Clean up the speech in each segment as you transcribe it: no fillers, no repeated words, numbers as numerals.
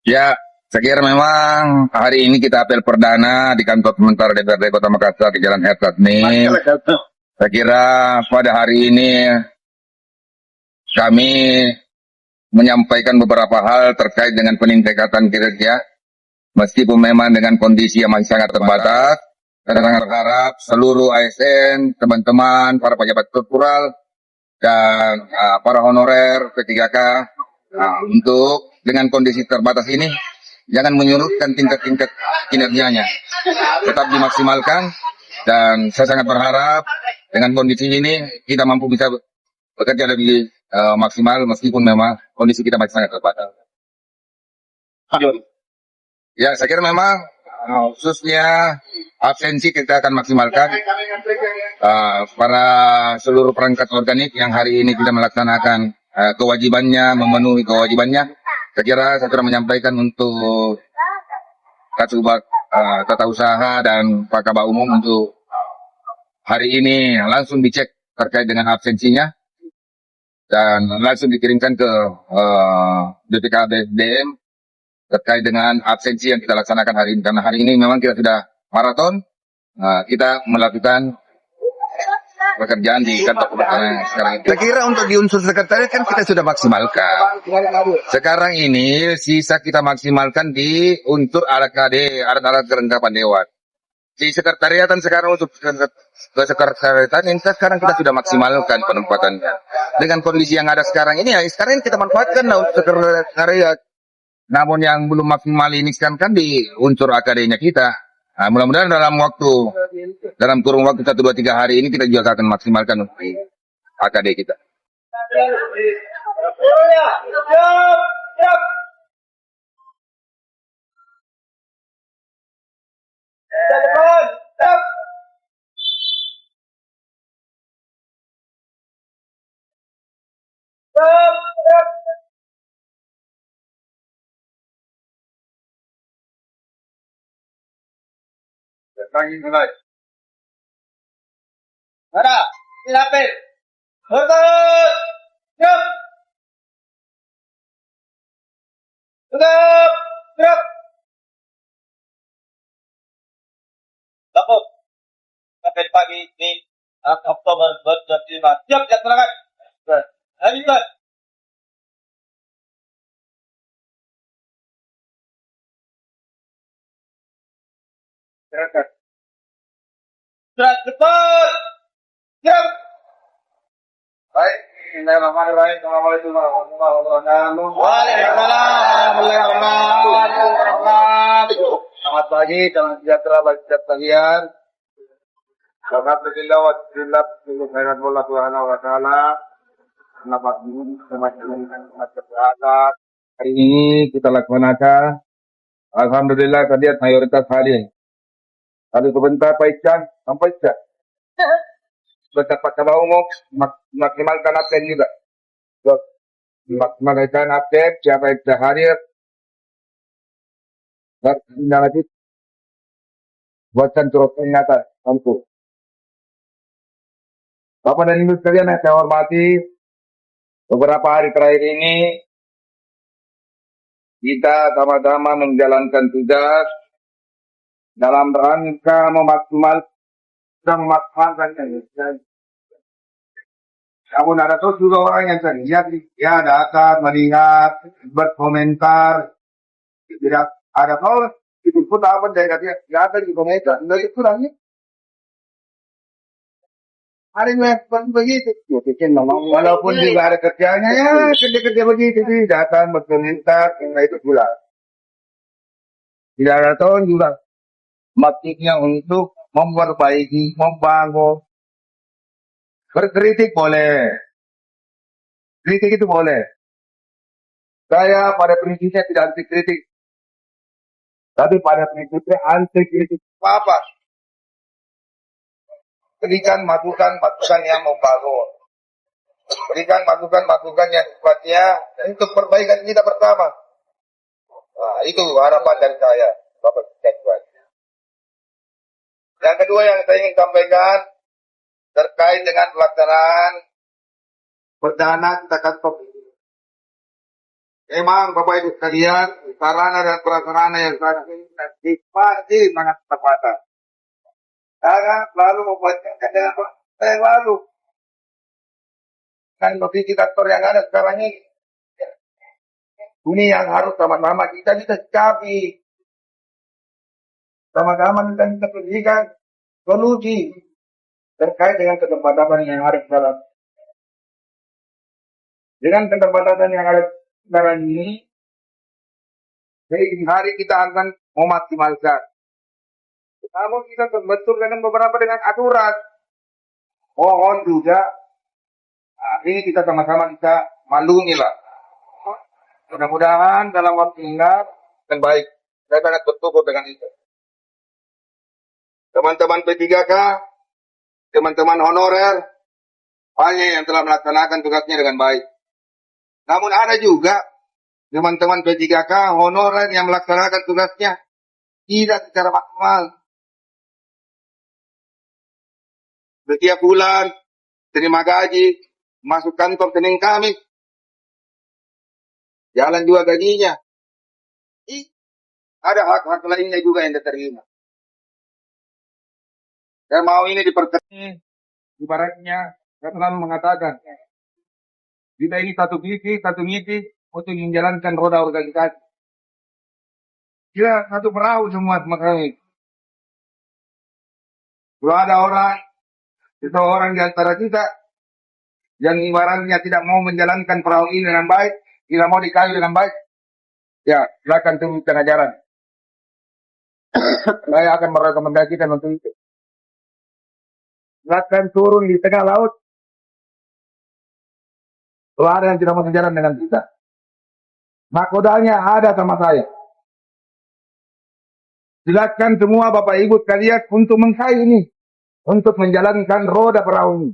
Ya, saya kira memang hari ini kita apel perdana di kantor sementara DPRD Kota Makassar di Jalan Herzog Nim. Saya kira pada hari ini kami menyampaikan beberapa hal terkait dengan peningkatan kinerja, meskipun memang dengan kondisi yang masih sangat terbatas. Saya sangat berharap seluruh ASN, teman-teman, para pejabat struktural, dan para honorer P3K untuk dengan kondisi terbatas ini jangan menyurutkan tingkat-tingkat kinerjanya, tetap dimaksimalkan. Dan saya sangat berharap dengan kondisi ini kita mampu bisa bekerja lebih maksimal meskipun memang kondisi kita masih sangat terbatas. Ya, saya kira memang khususnya absensi kita akan maksimalkan para seluruh perangkat organik yang hari ini tidak melaksanakan kewajibannya, memenuhi kewajibannya. Saya kira menyampaikan untuk Kasubag Tata Usaha dan Pak Kabak Umum untuk hari ini langsung dicek terkait dengan absensinya dan langsung dikirimkan ke BPKBM terkait dengan absensi yang kita laksanakan hari ini. Karena hari ini memang kita sudah maraton, kita melakukan pekerjaan di kantor keberatan sekarang ini. Saya kira untuk di unsur sekretariat kan kita sudah maksimalkan. Sekarang ini sisa kita maksimalkan di unsur AKD, alat-alat kelengkapan dewan. Di sekretariatan sekarang untuk ke sekretariatan ini sekarang kita sudah maksimalkan penempatannya. Dengan kondisi yang ada sekarang ini, ya sekarang kita manfaatkan lah untuk sekretariat. Namun yang belum maksimal ini kan di unsur AKD-nya kita. Nah, mudah-mudahan dalam kurun waktu 1, 2, 3 hari ini kita juga akan maksimalkan untuk AKD kita. Ada, silapin. Bertut. Siap. Tegap. Siap. Lapor. Sampai pagi ini Oktober 2025. Siap, dilaksanakan. Hari ini. Surat cepat. Siap. Baik. Bismillahirrahmanirrahim. Assalamualaikum warahmatullahi wabarakatuh. Waalaikumsalam warahmatullahi wabarakatuh. Selamat pagi, salam sejahtera bagi setiap kalian. Alhamdulillah wa shukrillah khairan Allah Subhanahu wa taala. Selamat kesehatan. Hari ini kita laksanakan, alhamdulillah kalian mayoritas hadir. Lalu sebentar Pak Ican, sampai Ican. Berkat Pak Kabak Umum, maksimalkan absen juga. Maksimalkan absen, siapa yang sudah hadir. Dan tindak lanjut, buatkan turut peringatan, mampu. Bapak dan Ibu sekalian yang saya hormati, beberapa hari terakhir ini, kita sama-sama menjalankan tugas dalam rangka memaksimalkan. Namun ada tuh juga orang yang terlihat, ya datang, melihat, berkomentar, tidak ada kalau itu pun apa dari katanya, nggak ada di komentar, nggak itu lagi. Hari ini begitu, ya bikin ngomong, walaupun juga ada kerjanya, ya kerja-kerja begitu sih, datang berkomentar, nggak itu pula. Tidak ada tahun juga, motifnya untuk memperbaiki, membangun. Berkritik boleh. Kritik itu boleh. Saya pada prinsipnya tidak anti kritik. Tapi pada prinsipnya anti kritik. Apa? Berikan masukan yang membangun. Berikan masukan yang sifatnya untuk perbaikan kita bersama. Nah, itu harapan dari saya, Bapak Sekjen. Yang kedua yang saya ingin sampaikan terkait dengan pelaksanaan perdana kita kantor Emang Bapak Ibu sekalian, sarana dan prasarana yang saat ini pasti sangat terbatas. Jangan lalu membuatkan dengan yang lalu. Kan notifikator yang ada sekarang ini. Ini yang harus sama-sama kita sikapi. Sama-sama kita berikan solusi terkait dengan keterbatasan yang ada sekarang. Dengan keterbatasan yang ada sekarang ini, hari kita akan memaksimalkan. Namun kita betul dengan beberapa dengan aturan. Mohon juga, ini kita sama-sama bisa maklumi lah. Mudah-mudahan dalam waktu ingat dan baik. Saya sangat bersyukur dengan itu. Teman-teman P3K, teman-teman honorer, banyak yang telah melaksanakan tugasnya dengan baik. Namun ada juga teman-teman P3K honorer yang melaksanakan tugasnya tidak secara maksimal. Setiap bulan terima gaji, masuk kantor Senin Kamis, jalan juga gajinya. Ada hak-hak lainnya juga yang diterima. Saya mau ini diperketat. Ibaratnya saya selalu mengatakan, kita ini satu misi untuk menjalankan roda organisasi. Kita satu perahu semua makanya. Kalau ada seseorang di antara kita yang ibaratnya tidak mau menjalankan perahu ini dengan baik, tidak mau dikayu dengan baik, ya silakan turun tengah jalan. Saya akan merekomendasikan untuk itu. Silakan turun di tengah laut. Kalau ada yang tidak mau sejalan dengan kita, nakodanya ada sama saya. Silakan semua Bapak Ibu sekalian untuk mengkayu ini, untuk menjalankan roda perahu ini,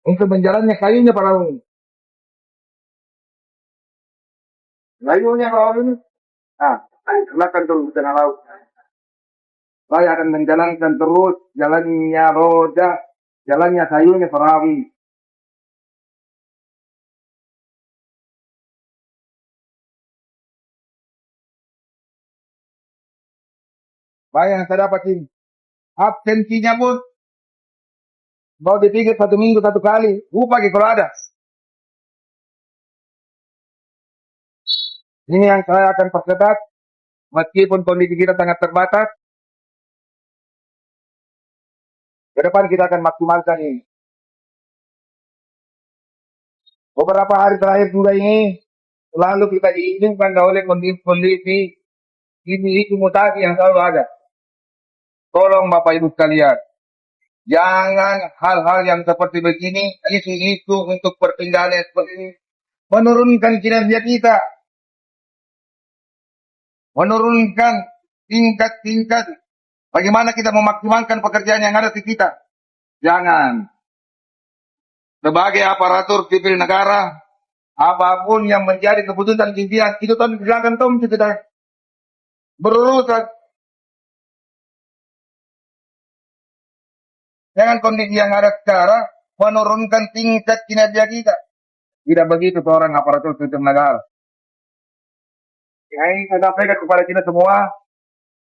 untuk menjalannya kayunya perahu ini. Kayunya perahu ini, silakan turun di tengah laut. Saya akan menjalankan terus jalannya roda, jalannya kayunya perahu ini. Banyak yang saya dapat ini. Absensinya pun mau dipikir 1 minggu 1 kali. Pagi kalau ada. Ini yang saya akan perketat. Meskipun kondisi kita sangat terbatas. Ke depan kita akan maksimalkan ini. Beberapa hari terakhir juga ini. Selalu kita diizinkan oleh kondisi ini itu mutasi yang selalu ada. Tolong Bapak Ibu sekalian, jangan hal-hal yang seperti begini, isu-isu untuk perpindahan seperti ini, menurunkan kinerja kita, menurunkan tingkat bagaimana kita memaksimalkan pekerjaan yang ada di kita. Jangan. Sebagai aparatur sipil negara, apapun yang menjadi keputusan pimpinan, itu silakan kita berurusan. Jangan kondisi yang ada sekarang menurunkan tingkat kinerja kita. Tidak begitu seorang aparatur sipil negara. Yang saya sampaikan kepada kita semua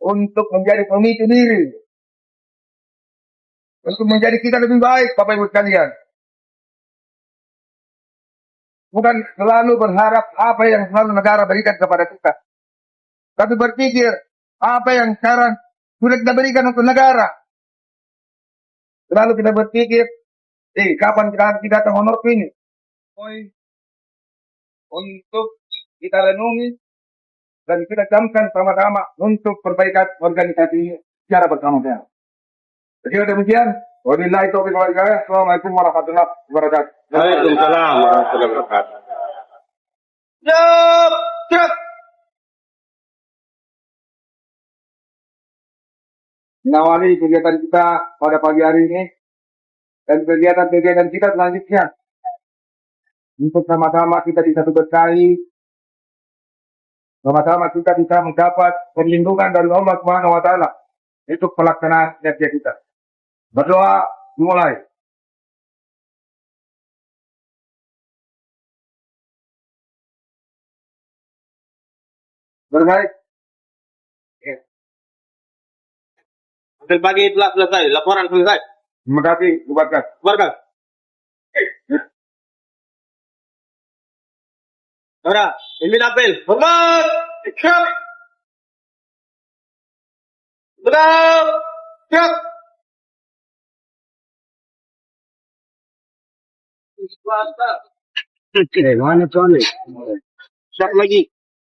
untuk menjadi pemicu diri. Untuk menjadi kita lebih baik, Bapak Ibu sekalian. Bukan selalu berharap apa yang selalu negara berikan kepada kita. Tapi berpikir apa yang sekarang sudah kita berikan untuk negara. Selalu kita berpikir, kapan kita datang honor ini? Untuk kita renungi dan kita camkan sama-sama untuk perbaikan organisasi secara bersama-sama. Jadi demikian. Wabillahi taufiq wal hidayah. Assalamualaikum warahmatullahi wabarakatuh. Waalaikumsalam warahmatullahi wabarakatuh. Cepat. Mengawali kegiatan kita pada pagi hari ini dan kegiatan-kegiatan kita selanjutnya untuk sama-sama kita bisa berkali, sama-sama kita bisa mendapat perlindungan dari Allah Subhanahu wa taala untuk pelaksanaan kerja kita. Berdoa dimulai. Selesai. Apel pagi telah selesai, laporan selesai. Terima kasih, bubarkan. Warga. Saudara, pimpin apel. Hormat. Siap. Betul. Siap. Mana tuan? Siap lagi.